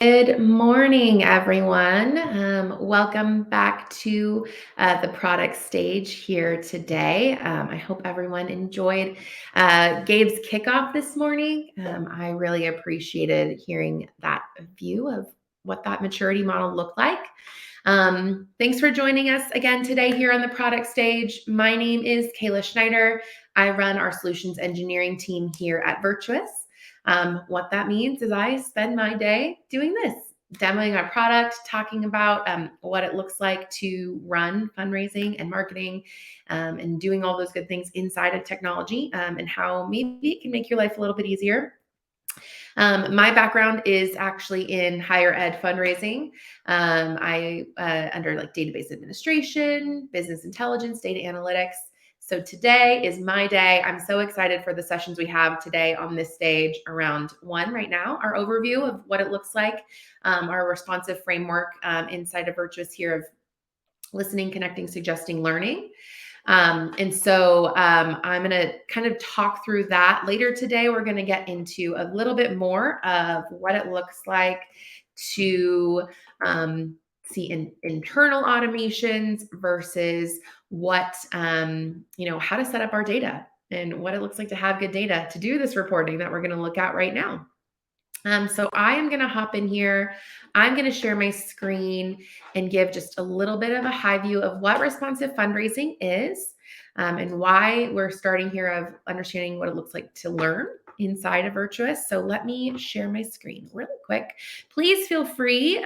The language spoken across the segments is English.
Good morning, everyone. Welcome back to the product stage here today. I hope everyone enjoyed Gabe's kickoff this morning. I really appreciated hearing that view of what that maturity model looked like. Thanks for joining us again today here on the product stage. My name is Kayla Schneider. I run our solutions engineering team here at Virtuous. What that means is I spend my day doing this, demoing our product, talking about what it looks like to run fundraising and marketing and doing all those good things inside of technology and how maybe it can make your life a little bit easier. My background is actually in higher ed fundraising. I under like database administration, business intelligence, data analytics. So today is my day. I'm so excited for the sessions we have today on this stage around one right now, our overview of what it looks like, our responsive framework inside of Virtuous here of listening, connecting, suggesting, learning. I'm going to kind of talk through that later today. We're going to get into a little bit more of what it looks like to see internal automations versus how to set up our data and what it looks like to have good data to do this reporting that we're going to look at right now. So I am going to hop in here. I'm going to share my screen and give just a little bit of a high view of what responsive fundraising is and why we're starting here of understanding what it looks like to learn inside of Virtuous. So let me share my screen really quick. Please feel free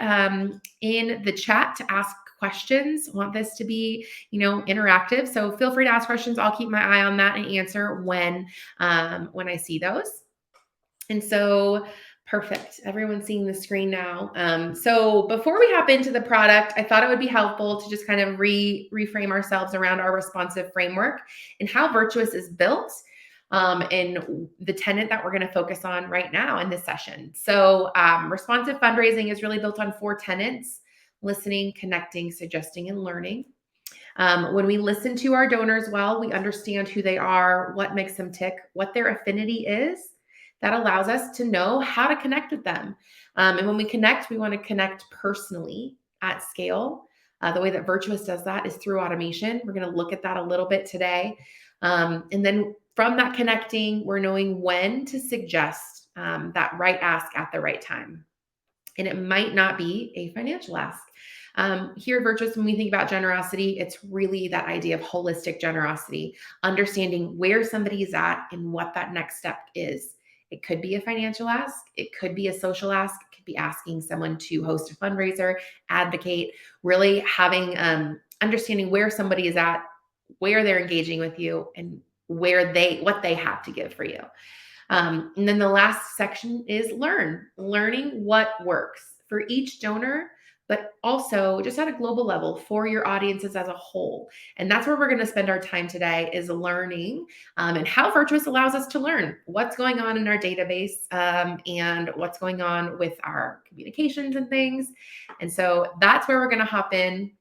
in the chat to ask questions. I want this to be, interactive. So feel free to ask questions. I'll keep my eye on that and answer when I see those. And so perfect. Everyone's seeing the screen now. So before we hop into the product, I thought it would be helpful to just kind of reframe ourselves around our responsive framework and how Virtuous is built and the tenet that we're going to focus on right now in this session. So responsive fundraising is really built on 4 tenets: listening, connecting, suggesting, and learning. When we listen to our donors well, we understand who they are, what makes them tick, what their affinity is. That allows us to know how to connect with them. And when we connect, we want to connect personally at scale. The way that Virtuous does that is through automation. We're going to look at that a little bit today. And then from that connecting, we're knowing when to suggest that right ask at the right time. And it might not be a financial ask. Here at Virtuous, when we think about generosity, it's really that idea of holistic generosity, understanding where somebody is at and what that next step is. It could be a financial ask. It could be a social ask. It could be asking someone to host a fundraiser, advocate, really having understanding where somebody is at, where they're engaging with you, and what they have to give for you. And then the last section is learning what works for each donor, but also just at a global level for your audiences as a whole. And that's where we're going to spend our time today, is learning and how Virtuous allows us to learn what's going on in our database and what's going on with our communications and things. And so that's where we're going to hop in.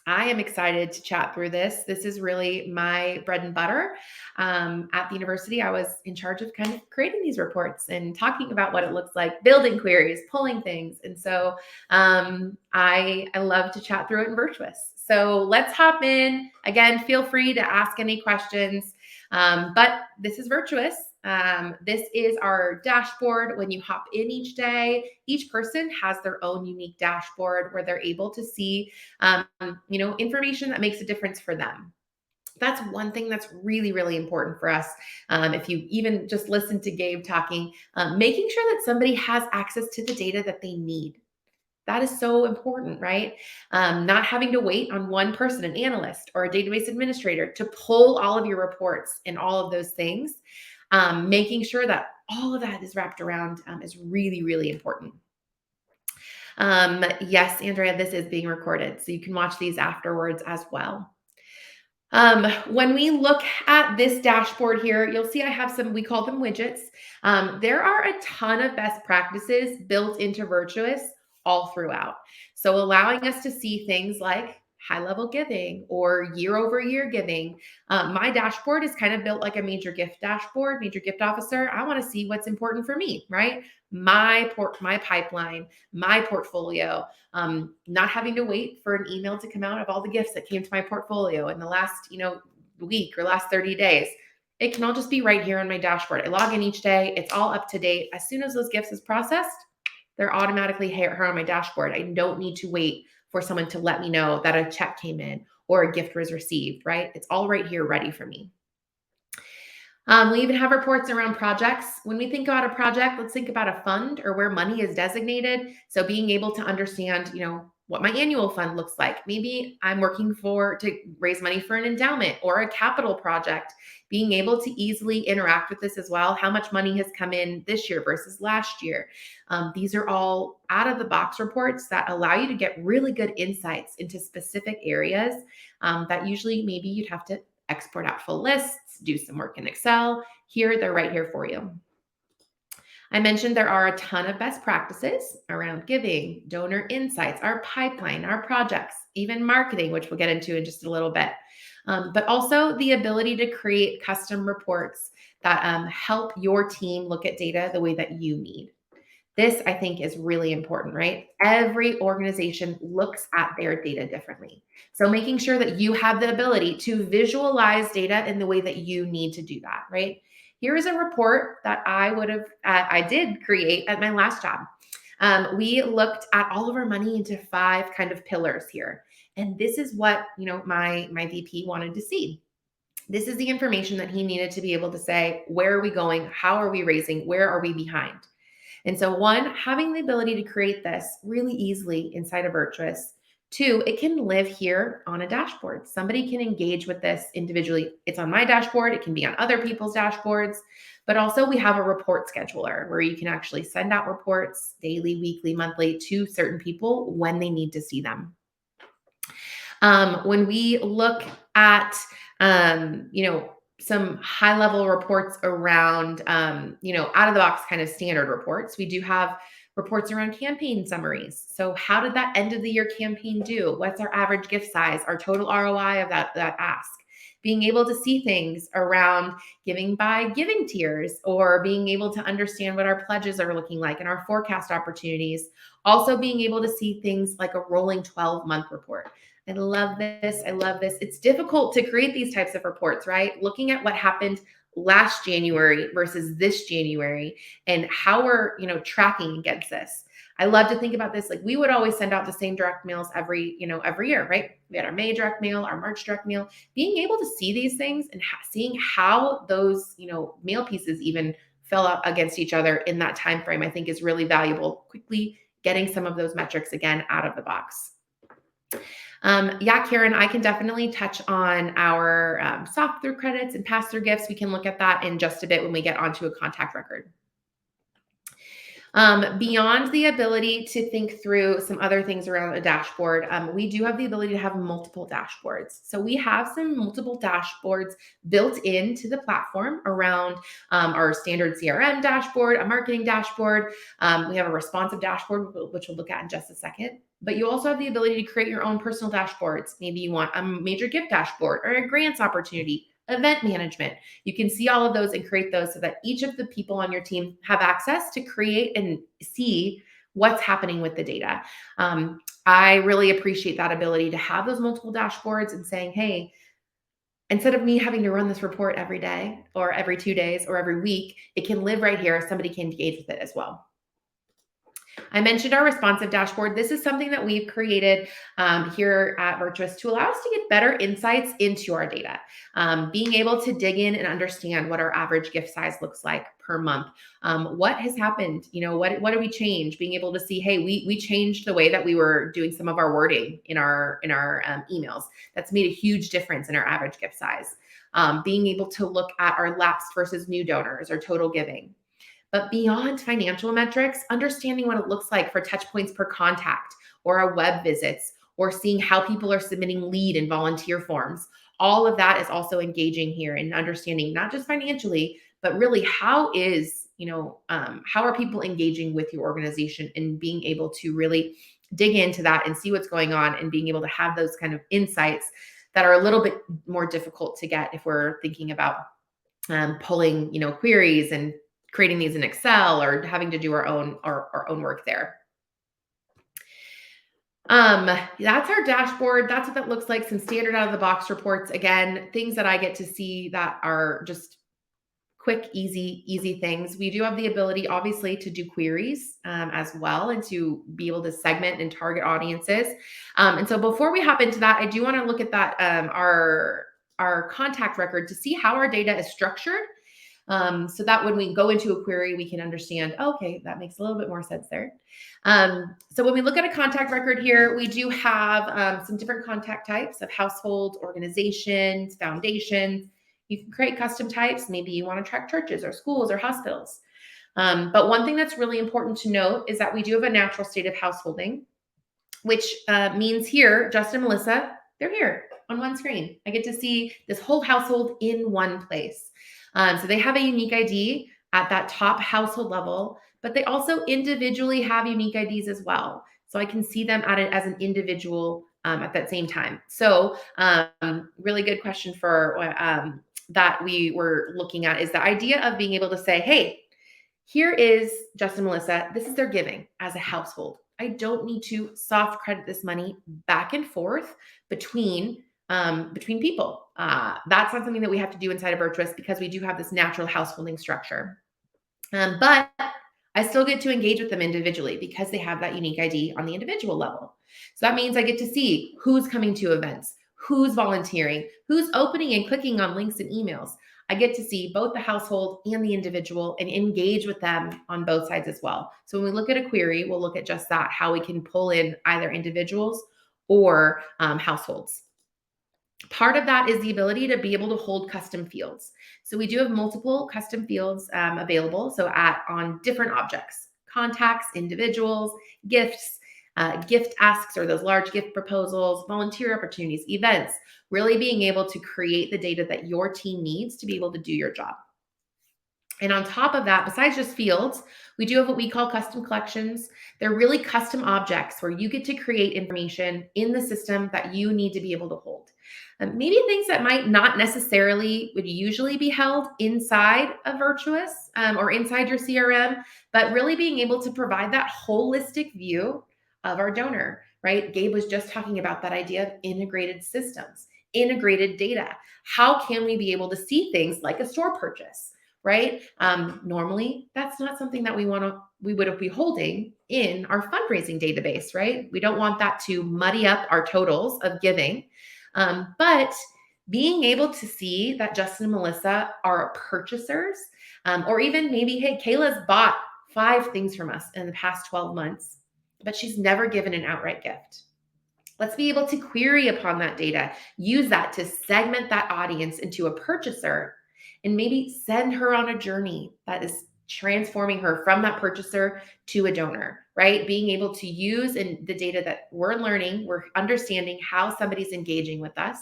I am excited to chat through this. This is really my bread and butter. At the university, I was in charge of kind of creating these reports and talking about what it looks like, building queries, pulling things. And so I love to chat through it in Virtuous. So let's hop in. Again, feel free to ask any questions. But this is Virtuous. This is our dashboard. When you hop in each day, each person has their own unique dashboard where they're able to see, information that makes a difference for them. That's one thing that's really, really important for us. If you even just listen to Gabe talking, making sure that somebody has access to the data that they need. That is so important, right? Not having to wait on one person, an analyst or a database administrator, to pull all of your reports and all of those things. Making sure that all of that is wrapped around is really, really important. Yes, Andrea, this is being recorded, so you can watch these afterwards as well. When we look at this dashboard here, you'll see I have some, we call them widgets. There are a ton of best practices built into Virtuous all throughout. So allowing us to see things like high level giving or year over year giving. My dashboard is kind of built like a major gift dashboard, major gift officer. I want to see what's important for me, right? My pipeline, my portfolio, not having to wait for an email to come out of all the gifts that came to my portfolio in the last, week or last 30 days. It can all just be right here on my dashboard. I log in each day. It's all up to date. As soon as those gifts is processed, they're automatically here on my dashboard. I don't need to wait for someone to let me know that a check came in or a gift was received, right? It's all right here ready for me. We even have reports around projects. When we think about a project, let's think about a fund or where money is designated. So being able to understand, what my annual fund looks like. Maybe I'm working to raise money for an endowment or a capital project. Being able to easily interact with this as well. How much money has come in this year versus last year? These are all out of the box reports that allow you to get really good insights into specific areas that usually maybe you'd have to export out full lists, do some work in Excel. Here, they're right here for you. I mentioned there are a ton of best practices around giving, donor insights, our pipeline, our projects, even marketing, which we'll get into in just a little bit. But also the ability to create custom reports that help your team look at data the way that you need. This, I think, is really important, right? Every organization looks at their data differently. So making sure that you have the ability to visualize data in the way that you need to do that, right? Here is a report that I did create at my last job. We looked at all of our money into 5 kind of pillars here. And this is what, my VP wanted to see. This is the information that he needed to be able to say, where are we going? How are we raising? Where are we behind? And so, one, having the ability to create this really easily inside of Virtuous. 2, it can live here on a dashboard. Somebody can engage with this individually. It's on my dashboard, it can be on other people's dashboards, but also we have a report scheduler where you can actually send out reports daily, weekly, monthly to certain people when they need to see them. When we look at, some high level reports around, out of the box kind of standard reports, we do have reports around campaign summaries. So how did that end of the year campaign do? What's our average gift size, our total ROI of that ask? Being able to see things around giving by giving tiers or being able to understand what our pledges are looking like and our forecast opportunities. Also being able to see things like a rolling 12-month report. I love this. I love this. It's difficult to create these types of reports, right? Looking at what happened last January versus this January and how we're, tracking against this. I love to think about this. Like we would always send out the same direct mails every year, right? We had our May direct mail, our March direct mail. Being able to see these things and seeing how those, mail pieces even fell out against each other in that time frame, I think is really valuable. Quickly getting some of those metrics again out of the box. Karen, I can definitely touch on our soft through credits and pass through gifts. We can look at that in just a bit when we get onto a contact record. Beyond the ability to think through some other things around a dashboard, we do have the ability to have multiple dashboards. So we have some multiple dashboards built into the platform around our standard CRM dashboard, a marketing dashboard. We have a responsive dashboard, which we'll look at in just a second. But you also have the ability to create your own personal dashboards. Maybe you want a major gift dashboard or a grants opportunity, event management. You can see all of those and create those so that each of the people on your team have access to create and see what's happening with the data. I really appreciate that ability to have those multiple dashboards and saying, hey, instead of me having to run this report every day or every 2 days or every week, it can live right here. Somebody can engage with it as well. I mentioned our responsive dashboard. This is something that we've created here at Virtuous to allow us to get better insights into our data. Being able to dig in and understand what our average gift size looks like per month. What has happened? What do we change? Being able to see, hey, we changed the way that we were doing some of our wording in our emails. That's made a huge difference in our average gift size. Being able to look at our lapsed versus new donors or total giving. But beyond financial metrics, understanding what it looks like for touch points per contact or our web visits or seeing how people are submitting lead and volunteer forms. All of that is also engaging here and understanding not just financially, but really how are people engaging with your organization and being able to really dig into that and see what's going on, and being able to have those kind of insights that are a little bit more difficult to get if we're thinking about pulling, queries and creating these in Excel, or having to do our own work there. That's our dashboard. That's what that looks like. Some standard out of the box reports. Again, things that I get to see that are just quick, easy things. We do have the ability, obviously, to do queries as well, and to be able to segment and target audiences. And so before we hop into that, I do want to look at that our contact record to see how our data is structured. So that when we go into a query, we can understand, okay, that makes a little bit more sense there. So when we look at a contact record here, we do have some different contact types of households, organizations, foundations. You can create custom types. Maybe you want to track churches or schools or hospitals. But one thing that's really important to note is that we do have a natural state of householding, which means here, Justin and Melissa, they're here on one screen. I get to see this whole household in one place. So they have a unique ID at that top household level, but they also individually have unique IDs as well. So I can see them at it as an individual at that same time. So really good question for that we were looking at is the idea of being able to say, hey, here is Justin and Melissa. This is their giving as a household. I don't need to soft credit this money back and forth between people. That's not something that we have to do inside of Virtuous, because we do have this natural householding structure. But I still get to engage with them individually because they have that unique ID on the individual level. So that means I get to see who's coming to events, who's volunteering, who's opening and clicking on links and emails. I get to see both the household and the individual and engage with them on both sides as well. So when we look at a query, we'll look at just that, how we can pull in either individuals or households. Part of that is the ability to be able to hold custom fields. So we do have multiple custom fields available. So on different objects, contacts, individuals, gifts, gift asks, or those large gift proposals, volunteer opportunities, events, really being able to create the data that your team needs to be able to do your job. And on top of that, besides just fields, we do have what we call custom collections. They're really custom objects where you get to create information in the system that you need to be able to hold. Maybe things that might not necessarily would usually be held inside of Virtuous or inside your CRM, but really being able to provide that holistic view of our donor, right? Gabe was just talking about that idea of integrated systems, integrated data. How can we be able to see things like a store purchase? Right? Normally, that's not something that we would be holding in our fundraising database, right? We don't want that to muddy up our totals of giving. But being able to see that Justin and Melissa are purchasers, or even maybe, hey, Kayla's bought 5 things from us in the past 12 months, but she's never given an outright gift. Let's be able to query upon that data, use that to segment that audience into a purchaser, and maybe send her on a journey that is transforming her from that purchaser to a donor, right? Being able to use in the data that we're learning, we're understanding how somebody's engaging with us,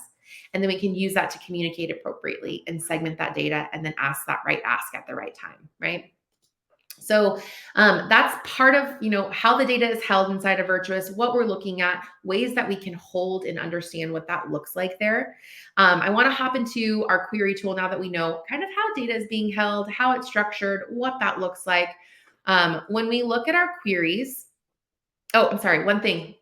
and then we can use that to communicate appropriately and segment that data and then ask that right ask at the right time, right? So that's part of how the data is held inside of Virtuous, what we're looking at, ways that we can hold and understand what that looks like there. I want to hop into our query tool now that we know kind of how data is being held, how it's structured, what that looks like. When we look at our queries, oh, I'm sorry, one thing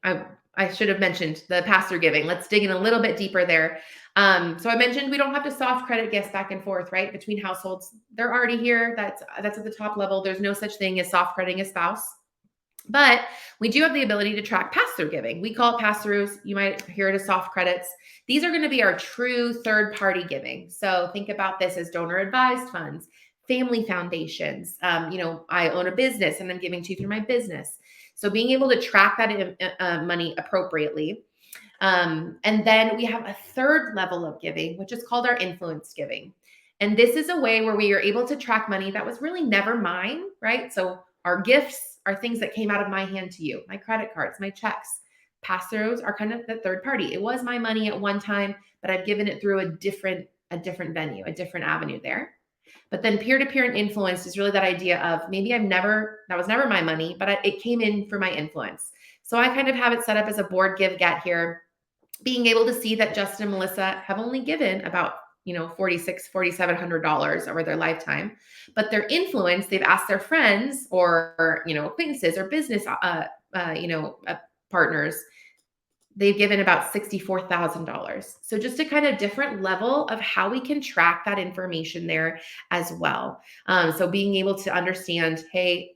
I should have mentioned, the pass-through giving. Let's dig in a little bit deeper there. So I mentioned we don't have to soft credit gifts back and forth, right? Between households. They're already here. That's at the top level. There's no such thing as soft crediting a spouse. But we do have the ability to track pass-through giving. We call it pass-throughs. You might hear it as soft credits. These are going to be our true third-party giving. So think about this as donor-advised funds, family foundations. I own a business and I'm giving to you through my business. So being able to track that money appropriately. And then we have a third level of giving, which is called our influence giving. And this is a way where we are able to track money that was really never mine, right? So our gifts are things that came out of my hand to you, my credit cards, my checks. Pass-throughs are kind of the third party. It was my money at one time, but I've given it through a different venue, a different avenue there. But then peer-to-peer and influence is really that idea of maybe that was never my money, but it came in for my influence. So I kind of have it set up as a board give get here, being able to see that Justin and Melissa have only given about, $4,700 over their lifetime, but their influence, they've asked their friends or, acquaintances or business, partners, they've given about $64,000. So just a kind of different level of how we can track that information there as well. So being able to understand, hey,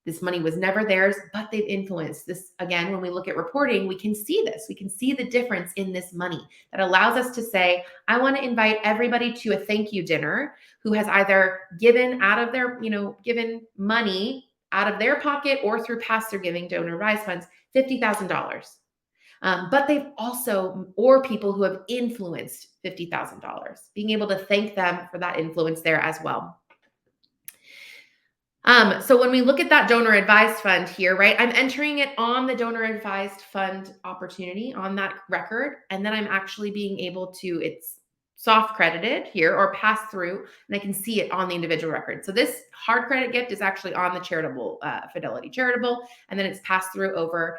this money was never theirs, but they've influenced this. Again, when we look at reporting, we can see this. We can see the difference in this money that allows us to say, I want to invite everybody to a thank you dinner who has either given out of their, given money out of their pocket or through pass-through giving, donor advised funds, $50,000. But they've also, or people who have influenced $50,000, being able to thank them for that influence there as well. So when we look at that donor advised fund here, right, I'm entering it on the donor advised fund opportunity on that record. And then I'm actually being able to, it's soft credited here or pass through, and I can see it on the individual record. So this hard credit gift is actually on the charitable, Fidelity Charitable, and then it's passed through over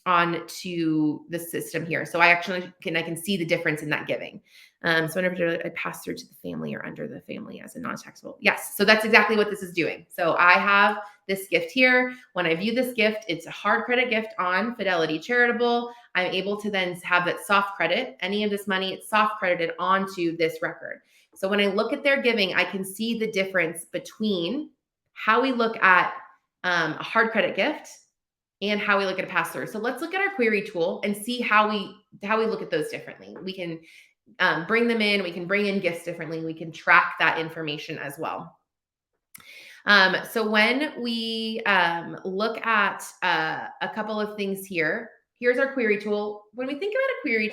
on to the system here. So I can see the difference in that giving. So whenever I pass through to the family or under the family as a non-taxable. Yes. So that's exactly what this is doing. So I have this gift here. When I view this gift, it's a hard credit gift on Fidelity Charitable. I'm able to then have that soft credit. Any of this money, it's soft credited onto this record. So when I look at their giving, I can see the difference between how we look at a hard credit gift and how we look at a pass through. So let's look at our query tool and see how we look at those differently. We can bring them in. We can bring in gifts differently. We can track that information as well. So when we look at a couple of things here, here's our query tool. When we think about a query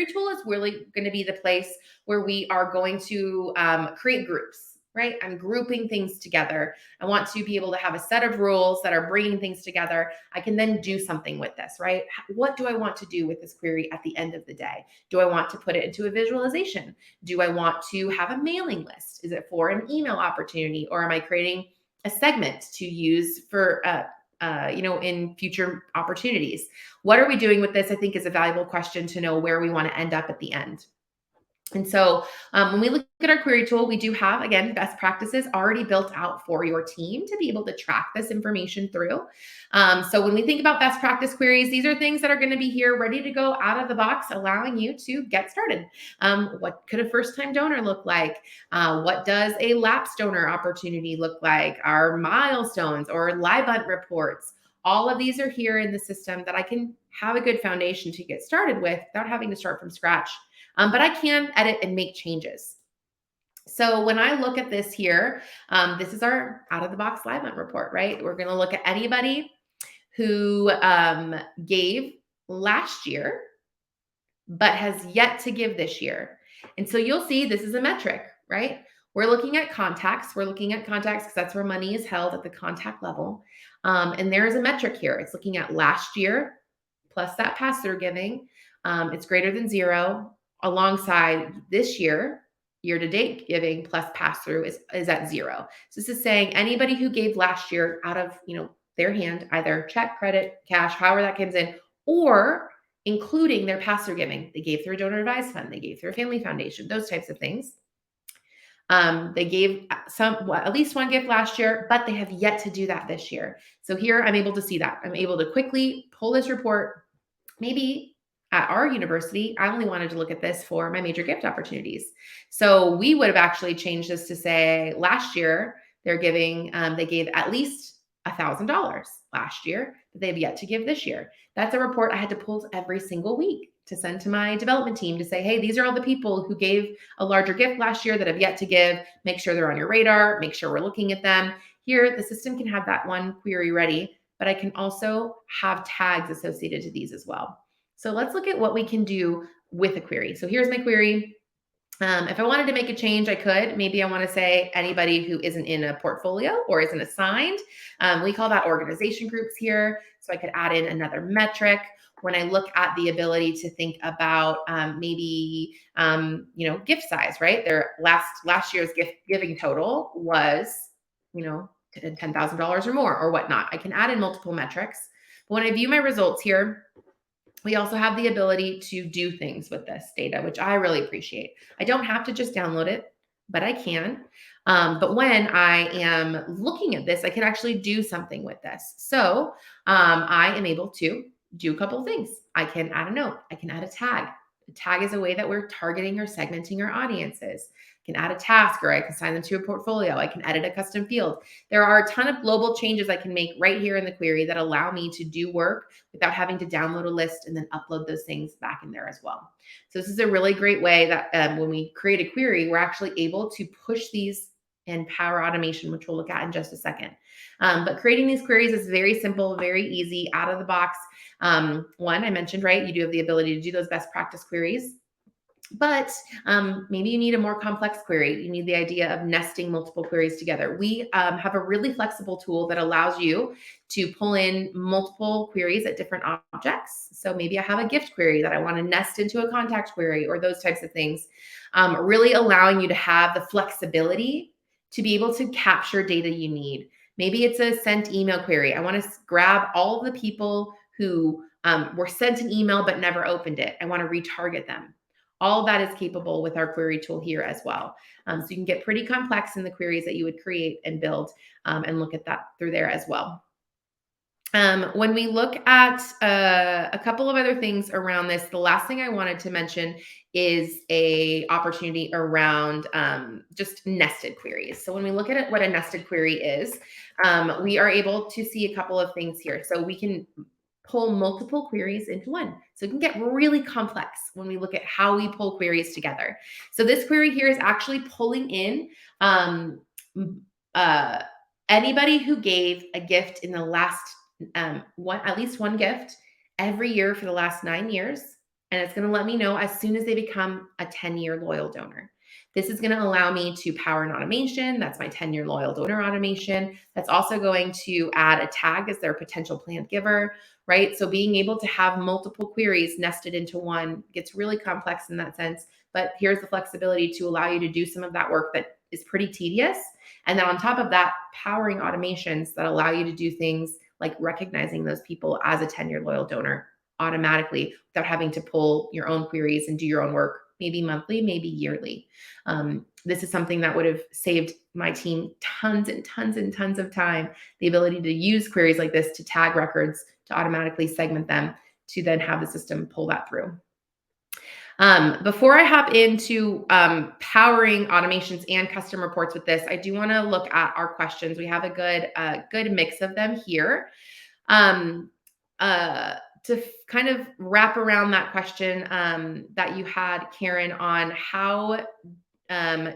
tool is really going to be the place where we are going to create groups. Right? I'm grouping things together. I want to be able to have a set of rules that are bringing things together. I can then do something with this, right? What do I want to do with this query at the end of the day? Do I want to put it into a visualization? Do I want to have a mailing list? Is it for an email opportunity, or am I creating a segment to use for, in future opportunities? What are we doing with this? I think is a valuable question to know where we want to end up at the end. And so when we look at our query tool, we do have, again, best practices already built out for your team to be able to track this information through. So when we think about best practice queries, these are things that are going to be here ready to go out of the box, allowing you to get started. What could a first-time donor look like? What does a lapsed donor opportunity look like? Our milestones or LIBUNT reports. All of these are here in the system that I can have a good foundation to get started with without having to start from scratch. But I can edit and make changes. So when I look at this here, this is our out-of-the-box LIBUNT report, right? We're going to look at anybody who gave last year, but has yet to give this year. And so you'll see this is a metric, right? We're looking at contacts. We're looking at contacts because that's where money is held at the contact level. And there is a metric here. It's looking at last year plus that pass-through giving. It's greater than 0. Alongside this year-to-date giving plus pass-through is at 0. So this is saying anybody who gave last year out of their hand, either check, credit, cash, however that comes in, or including their pass-through giving. They gave through a donor advised fund, they gave through a family foundation, those types of things. They gave at least one gift last year, but they have yet to do that this year. So here I'm able to see that. I'm able to quickly pull this report. Maybe at our university, I only wanted to look at this for my major gift opportunities. So we would have actually changed this to say last year they gave at least $1,000 last year, but they've yet to give this year. That's a report I had to pull every single week to send to my development team to say, hey, these are all the people who gave a larger gift last year that have yet to give. Make sure they're on your radar. Make sure we're looking at them. Here, the system can have that one query ready, but I can also have tags associated to these as well. So let's look at what we can do with a query. So here's my query. If I wanted to make a change, I could. Maybe I want to say anybody who isn't in a portfolio or isn't assigned. We call that organization groups here. So I could add in another metric. When I look at the ability to think about maybe gift size, right? Their last year's gift giving total was $10,000 or more or whatnot. I can add in multiple metrics. But when I view my results here, we also have the ability to do things with this data, which I really appreciate. I don't have to just download it, but I can. But when I am looking at this, I can actually do something with this. So I am able to do a couple of things. I can add a note. I can add a tag. A tag is a way that we're targeting or segmenting our audiences. I can add a task, or I can assign them to a portfolio. I can edit a custom field. There are a ton of global changes I can make right here in the query that allow me to do work without having to download a list and then upload those things back in there as well. So this is a really great way that when we create a query, we're actually able to push these and power automation, which we'll look at in just a second. But creating these queries is very simple, very easy, out of the box. One, I mentioned, right? You do have the ability to do those best practice queries. But maybe you need a more complex query. You need the idea of nesting multiple queries together. We have a really flexible tool that allows you to pull in multiple queries at different objects. So maybe I have a gift query that I want to nest into a contact query or those types of things, really allowing you to have the flexibility to be able to capture data you need. Maybe it's a sent email query. I want to grab all of the people who were sent an email but never opened it. I want to retarget them. All that is capable with our query tool here as well. So you can get pretty complex in the queries that you would create and build and look at that through there as well. When we look at a couple of other things around this, the last thing I wanted to mention is a opportunity around just nested queries. So when we look at it, what a nested query is, we are able to see a couple of things here. So we can pull multiple queries into one. So it can get really complex when we look at how we pull queries together. So this query here is actually pulling in uh, anybody who gave a gift in the last at least one gift every year for the last 9 years. And it's going to let me know as soon as they become a 10-year loyal donor. This is going to allow me to power an automation. That's my 10-year loyal donor automation. That's also going to add a tag as their potential planned giver, right? So being able to have multiple queries nested into one gets really complex in that sense. But here's the flexibility to allow you to do some of that work that is pretty tedious. And then on top of that, powering automations that allow you to do things like recognizing those people as a 10-year loyal donor automatically without having to pull your own queries and do your own work, maybe monthly, maybe yearly. This is something that would have saved my team tons and tons and tons of time. The ability to use queries like this to tag records, to automatically segment them, to then have the system pull that through. Before I hop into powering automations and custom reports with this, I do want to look at our questions. We have a good mix of them here. To kind of wrap around that question that you had, Karen, on how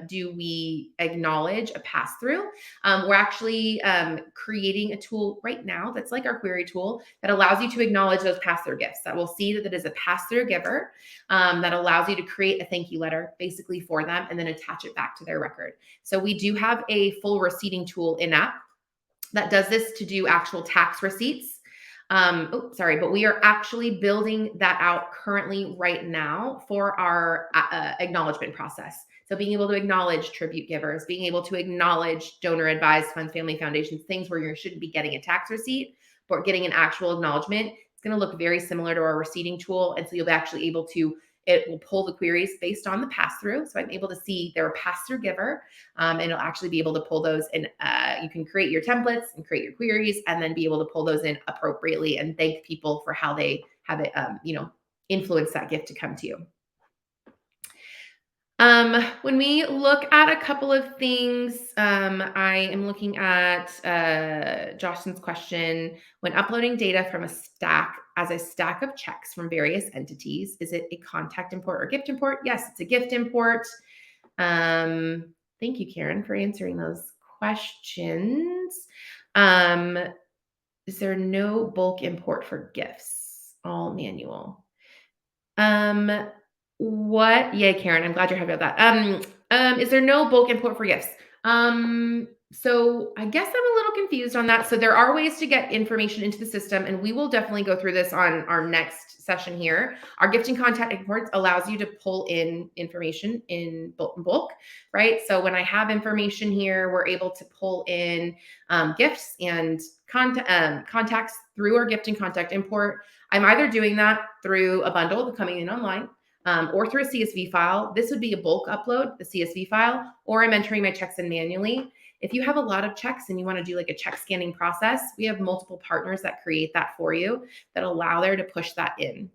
do we acknowledge a pass through? We're actually creating a tool right now that's like our query tool that allows you to acknowledge those pass through gifts. That will see that it is a pass through giver that allows you to create a thank you letter basically for them and then attach it back to their record. So we do have a full receipting tool in app that does this to do actual tax receipts. But we are actually building that out currently right now for our acknowledgement process. So being able to acknowledge tribute givers, being able to acknowledge donor advised funds, family foundations, things where you shouldn't be getting a tax receipt, but getting an actual acknowledgement. It's going to look very similar to our receipting tool. And so you'll be actually able to, it will pull the queries based on the pass through. So I'm able to see they're a pass through giver, and it'll actually be able to pull those in. You can create your templates and create your queries and then be able to pull those in appropriately and thank people for how they have it, influence that gift to come to you. When we look at a couple of things, I am looking at Jocelyn's question. When uploading data from a stack as a stack of checks from various entities, is it a contact import or gift import? Yes, it's a gift import. Thank you, Karen, for answering those questions. Is there no bulk import for gifts? All manual. What? Yay, Karen. I'm glad you're happy about that. Is there no bulk import for gifts? So I guess I'm a little confused on that. So there are ways to get information into the system, and we will definitely go through this on our next session here. Our gifting contact imports allows you to pull in information in bulk, right? So when I have information here, we're able to pull in gifts and contacts through our gifting contact import. I'm either doing that through a bundle coming in online, or through a CSV file. This would be a bulk upload, the CSV file, or I'm entering my checks in manually. If you have a lot of checks and you want to do like a check scanning process, we have multiple partners that create that for you that allow there to push that in.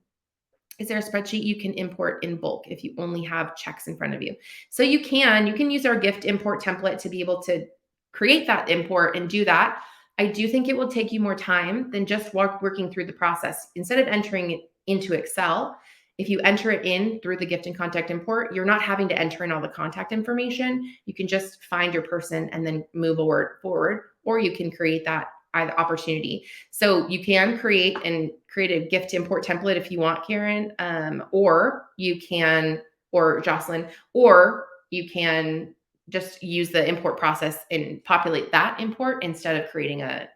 Is there a spreadsheet you can import in bulk if you only have checks in front of you? So you can use our gift import template to be able to create that import and do that. I do think it will take you more time than just working through the process. Instead of entering it into Excel, if you enter it in through the gift and contact import, you're not having to enter in all the contact information. You can just find your person and then move forward, or you can create that opportunity. So you can create a gift import template if you want, Karen, or you can, or Jocelyn, or you can just use the import process and populate that import instead of creating an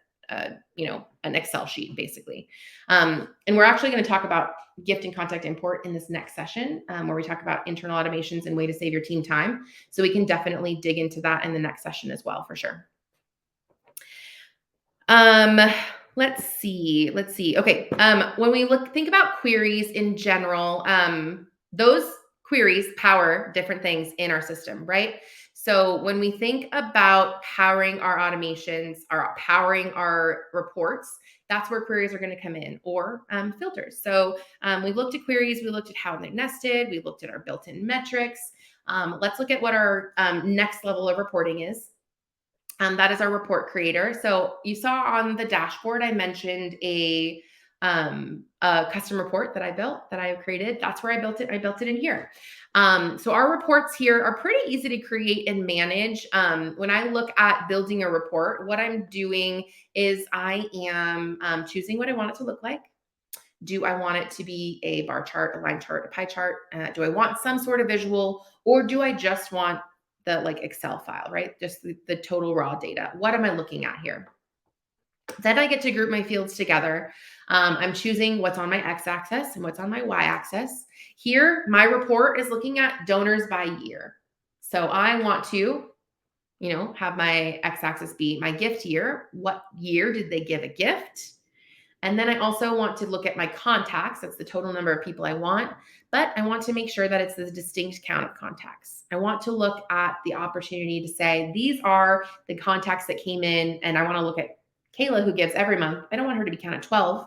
Excel sheet, basically. And we're actually going to talk about gift and contact import in this next session, where we talk about internal automations and way to save your team time. So we can definitely dig into that in the next session as well, for sure. Let's see. Okay. When we think about queries in general, those queries power different things in our system, right? So when we think about powering our automations, or powering our reports, that's where queries are going to come in, or filters. So we looked at queries, we looked at how they nested, we looked at our built-in metrics. Let's look at what our next level of reporting is. That is our report creator. So you saw on the dashboard, I mentioned a custom report that I created. That's where I built it. I built it in here. So our reports here are pretty easy to create and manage. When I look at building a report, what I'm doing is I am choosing what I want it to look like. Do I want it to be a bar chart, a line chart, a pie chart? Do I want some sort of visual, or do I just want the Excel file, right? Just the total raw data. What am I looking at here? Then I get to group my fields together. I'm choosing what's on my x-axis and what's on my y-axis. Here, my report is looking at donors by year. So I want to, have my x-axis be my gift year. What year did they give a gift? And then I also want to look at my contacts. That's the total number of people I want, but I want to make sure that it's the distinct count of contacts. I want to look at the opportunity to say, these are the contacts that came in, and I want to look at Kayla, who gives every month. I don't want her to be counted 12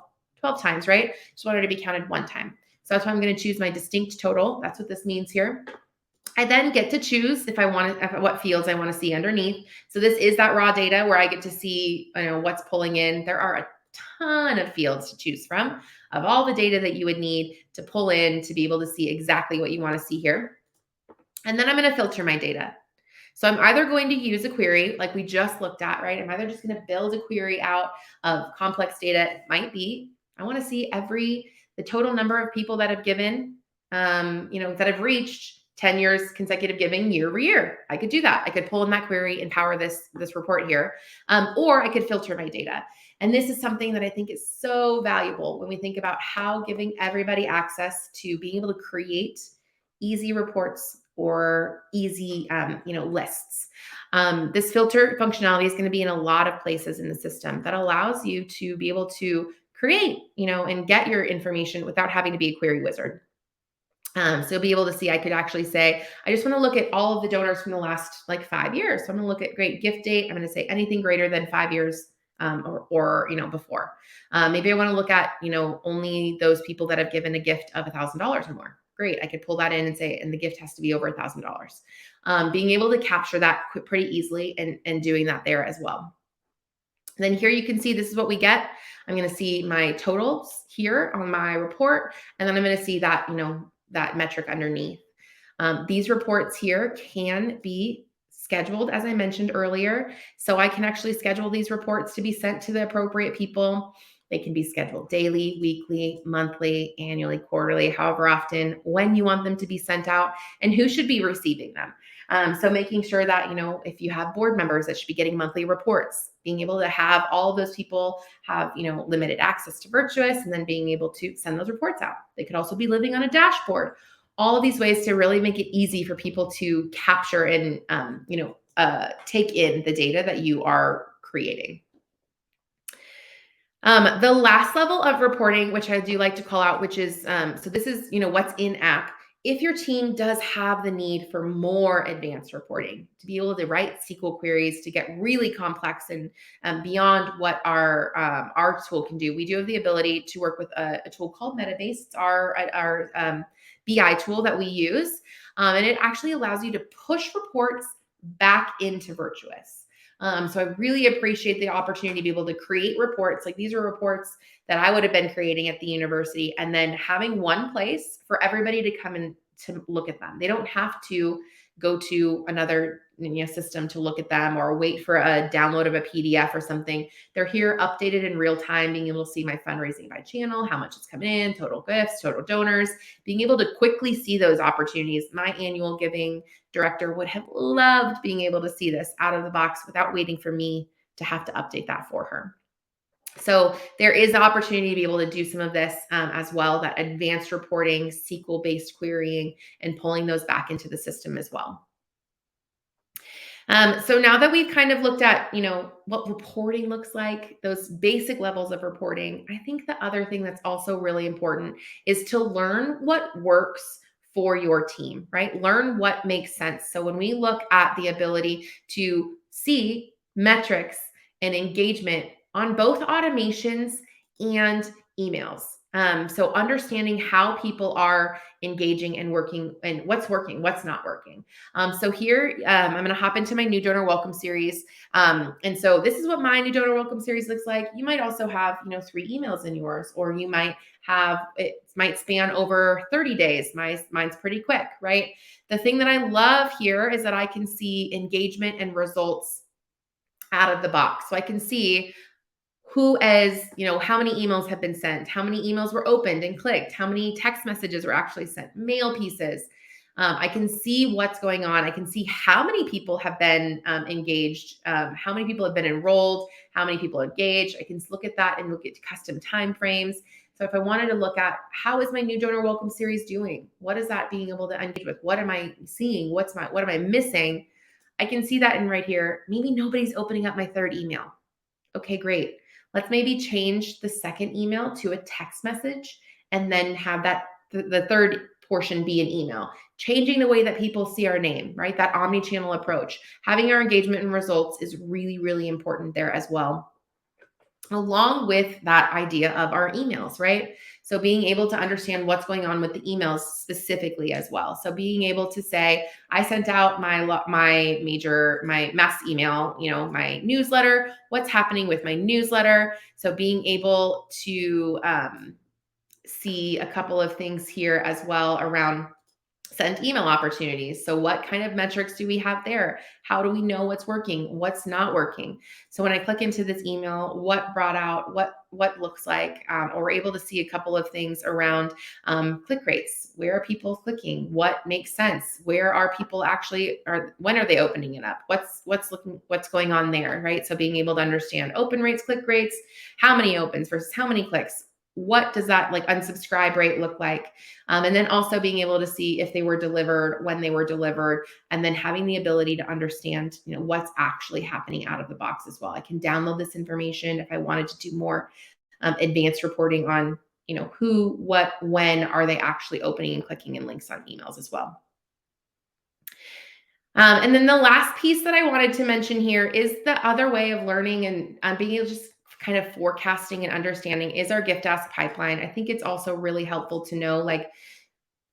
times, right? Just want her to be counted one time. So that's why I'm going to choose my distinct total. That's what this means here. I then get to choose if I want what fields I want to see underneath. So this is that raw data where I get to see, what's pulling in. There are a ton of fields to choose from of all the data that you would need to pull in to be able to see exactly what you want to see here. And then I'm going to filter my data. So I'm either going to use a query like we just looked at, right? I'm either just going to build a query out of complex data. It might be, I want to see the total number of people that have given, that have reached 10 years consecutive giving year over year. I could do that. I could pull in that query and power this report here. Or I could filter my data. And this is something that I think is so valuable when we think about how giving everybody access to being able to create easy reports or easy, lists. This filter functionality is going to be in a lot of places in the system that allows you to be able to create, and get your information without having to be a query wizard. So you'll be able to see, I could actually say, I just want to look at all of the donors from the last 5 years. So I'm going to look at great gift date. I'm going to say anything greater than 5 years, or before. Maybe I want to look at, only those people that have given a gift of $1,000 or more. Great. I could pull that in and say, and the gift has to be over $1,000. Being able to capture that pretty easily and doing that there as well. And then here you can see, this is what we get. I'm going to see my totals here on my report. And then I'm going to see that, that metric underneath. These reports here can be scheduled, as I mentioned earlier. So I can actually schedule these reports to be sent to the appropriate people. They can be scheduled daily, weekly, monthly, annually, quarterly, however often, when you want them to be sent out, and who should be receiving them. So making sure that, if you have board members that should be getting monthly reports, being able to have all of those people have, limited access to Virtuous, and then being able to send those reports out. They could also be living on a dashboard. All of these ways to really make it easy for people to capture and, take in the data that you are creating. The last level of reporting, which I do like to call out, which is, so this is, what's in app. If your team does have the need for more advanced reporting, to be able to write SQL queries to get really complex and beyond what our tool can do, we do have the ability to work with a tool called Metabase. It's our BI tool that we use, and it actually allows you to push reports back into Virtuous. So I really appreciate the opportunity to be able to create reports. Like, these are reports that I would have been creating at the university, and then having one place for everybody to come and to look at them. They don't have to go to another system to look at them or wait for a download of a PDF or something. They're here updated in real time, being able to see my fundraising by channel, how much is coming in, total gifts, total donors, being able to quickly see those opportunities. My annual giving director would have loved being able to see this out of the box without waiting for me to have to update that for her. So there is the opportunity to be able to do some of this as well, that advanced reporting, SQL-based querying, and pulling those back into the system as well. So now that we've kind of looked at, what reporting looks like, those basic levels of reporting, I think the other thing that's also really important is to learn what works for your team, right? Learn what makes sense. So when we look at the ability to see metrics and engagement on both automations and emails. So understanding how people are engaging and working, and what's working, what's not working. So here, I'm going to hop into my new donor welcome series. And so this is what my new donor welcome series looks like. You might also have, 3 emails in yours, or you might have, it might span over 30 days. Mine's pretty quick, right? The thing that I love here is that I can see engagement and results out of the box. So I can see who how many emails have been sent, how many emails were opened and clicked, how many text messages were actually sent, mail pieces. I can see what's going on. I can see how many people have been engaged, how many people have been enrolled, how many people engaged. I can look at that and look at custom timeframes. So if I wanted to look at how is my new donor welcome series doing, what is that being able to engage with? What am I seeing? What am I missing? I can see that in right here. Maybe nobody's opening up my 3rd email. Okay, great. Let's maybe change the 2nd email to a text message, and then have that the 3rd portion be an email. Changing the way that people see our name, right? That omni-channel approach. Having our engagement and results is really, really important there as well, along with that idea of our emails, right? So being able to understand what's going on with the emails specifically as well. So being able to say, I sent out my mass email, my newsletter, what's happening with my newsletter. So being able to see a couple of things here as well around sent email opportunities. So what kind of metrics do we have there? How do we know what's working, what's not working? So when I click into this email, what brought out, what looks like, or we're able to see a couple of things around click rates. Where are people clicking? What makes sense? Where are people actually, or when are they opening it up? What's going on there, right? So being able to understand open rates, click rates, how many opens versus how many clicks. What does that unsubscribe rate look like? And then also being able to see if they were delivered, when they were delivered, and then having the ability to understand, what's actually happening out of the box as well. I can download this information if I wanted to do more advanced reporting on, who, what, when are they actually opening and clicking in links on emails as well. And then the last piece that I wanted to mention here is the other way of learning and being able to just kind of forecasting and understanding is our gift ask pipeline. I think it's also really helpful to know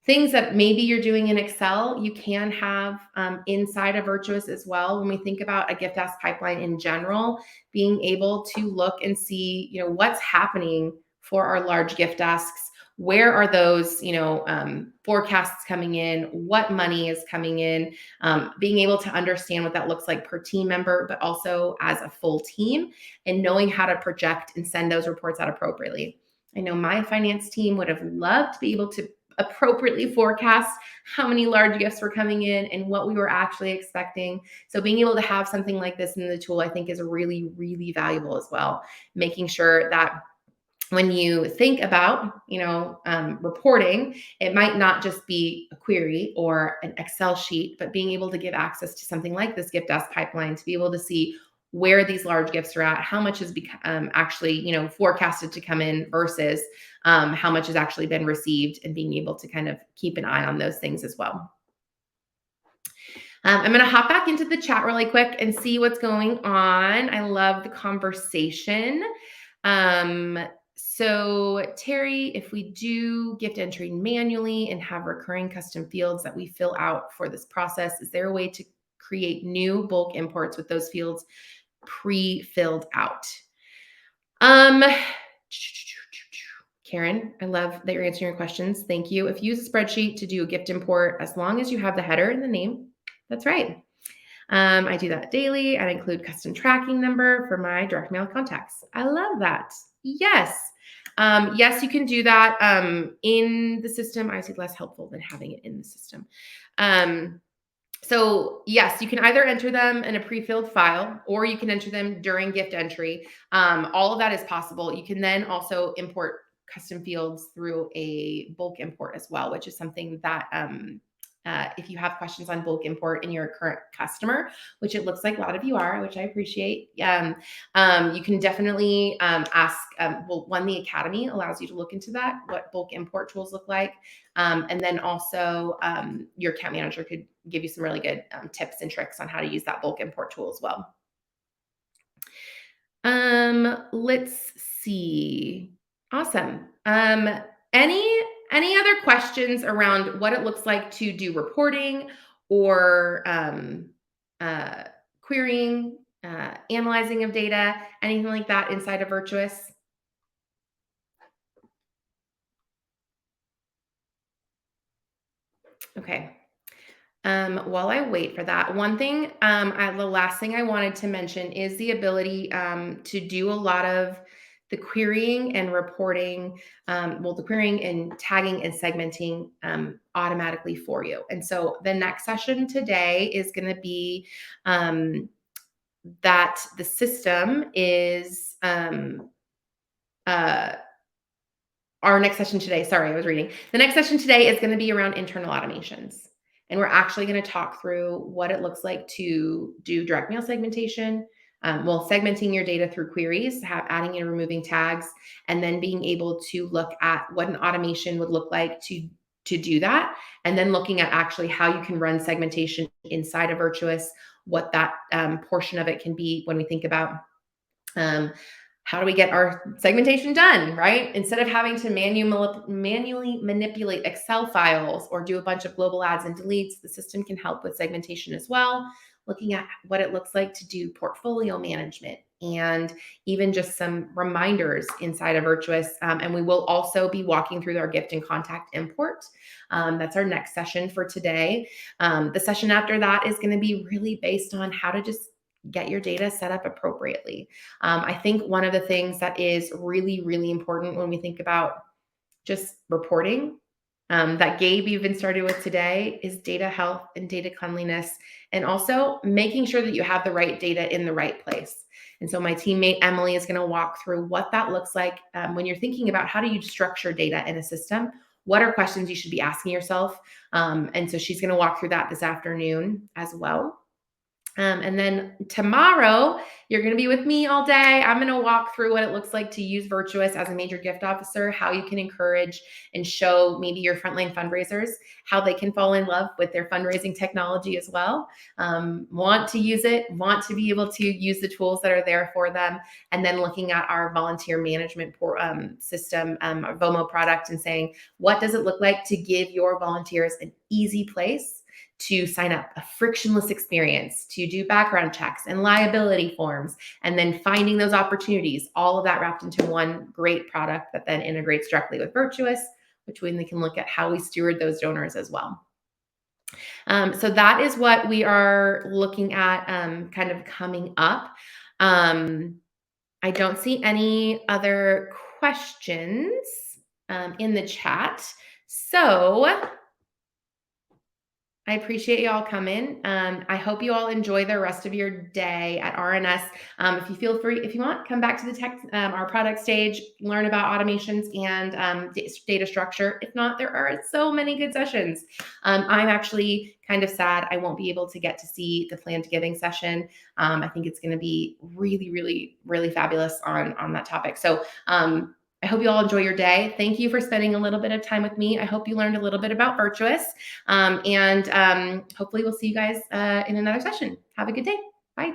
things that maybe you're doing in Excel, you can have inside of Virtuous as well. When we think about a gift ask pipeline in general, being able to look and see, what's happening for our large gift asks. where are those, forecasts coming in, what money is coming in, being able to understand what that looks like per team member, but also as a full team, and knowing how to project and send those reports out appropriately. I know my finance team would have loved to be able to appropriately forecast how many large gifts were coming in and what we were actually expecting. So being able to have something like this in the tool, I think, is really, really valuable as well. Making sure that when you think about, reporting, it might not just be a query or an Excel sheet, but being able to give access to something like this gift desk pipeline to be able to see where these large gifts are at, how much is actually, forecasted to come in versus how much has actually been received, and being able to kind of keep an eye on those things as well. I'm going to hop back into the chat really quick and see what's going on. I love the conversation. Um, so Terry, if we do gift entry manually and have recurring custom fields that we fill out for this process, is there a way to create new bulk imports with those fields pre-filled out? Karen, I love that you're answering your questions. Thank you. If you use a spreadsheet to do a gift import, as long as you have the header and the name, that's right. I do that daily. I include custom tracking number for my direct mail contacts. I love that. Yes. Yes, you can do that in the system. I see less helpful than having it in the system. So yes, you can either enter them in a pre-filled file, or you can enter them during gift entry. All of that is possible. You can then also import custom fields through a bulk import as well, which is something that if you have questions on bulk import in your current customer, which it looks like a lot of you are, which I appreciate, you can definitely ask. One, the Academy allows you to look into that, what bulk import tools look like. And then also your account manager could give you some really good tips and tricks on how to use that bulk import tool as well. Let's see. Awesome. Any other questions around what it looks like to do reporting or uh, querying, analyzing of data, anything like that inside of Virtuous? Okay. While I wait for that, one thing, the last thing I wanted to mention is the ability to do a lot of the querying and reporting, the querying and tagging and segmenting automatically for you. And so the next session today is going to be that the system is uh, our next session today, sorry, I was reading. The next session today is going to be around internal automations. And we're actually going to talk through what it looks like to do direct mail segmentation, segmenting your data through queries, adding and removing tags, and then being able to look at what an automation would look like to do that, and then looking at actually how you can run segmentation inside of Virtuous, what that portion of it can be when we think about how do we get our segmentation done, right? Instead of having to manually manipulate Excel files or do a bunch of global adds and deletes, the system can help with segmentation as well, looking at what it looks like to do portfolio management and even just some reminders inside of Virtuous. And we will also be walking through our gift and contact import. That's our next session for today. The session after that is going to be really based on how to just get your data set up appropriately. I think one of the things that is really, really important when we think about just reporting that Gabe even started with today is data health and data cleanliness, and also making sure that you have the right data in the right place. And so my teammate Emily is going to walk through what that looks like when you're thinking about how do you structure data in a system. What are questions you should be asking yourself? And so she's going to walk through that this afternoon as well. And then tomorrow, you're going to be with me all day. I'm going to walk through what it looks like to use Virtuous as a major gift officer, how you can encourage and show maybe your frontline fundraisers how they can fall in love with their fundraising technology as well. Want to use it, want to be able to use the tools that are there for them. And then looking at our volunteer management system, our VOMO product, and saying, what does it look like to give your volunteers an easy place to sign up, a frictionless experience, to do background checks and liability forms, and then finding those opportunities, all of that wrapped into one great product that then integrates directly with Virtuous. which way they can look at how we steward those donors as well. So that is what we are looking at kind of coming up. Um, I don't see any other questions in the chat. So I appreciate you all coming. I hope you all enjoy the rest of your day at RNS. If you feel free, if you want, come back to the tech, our product stage, learn about automations and data structure. If not, there are so many good sessions. I'm actually kind of sad I won't be able to get to see the planned giving session. I think it's going to be really, really, really fabulous on that topic. So I hope you all enjoy your day. Thank you for spending a little bit of time with me. I hope you learned a little bit about Virtuous. And hopefully we'll see you guys in another session. Have a good day. Bye.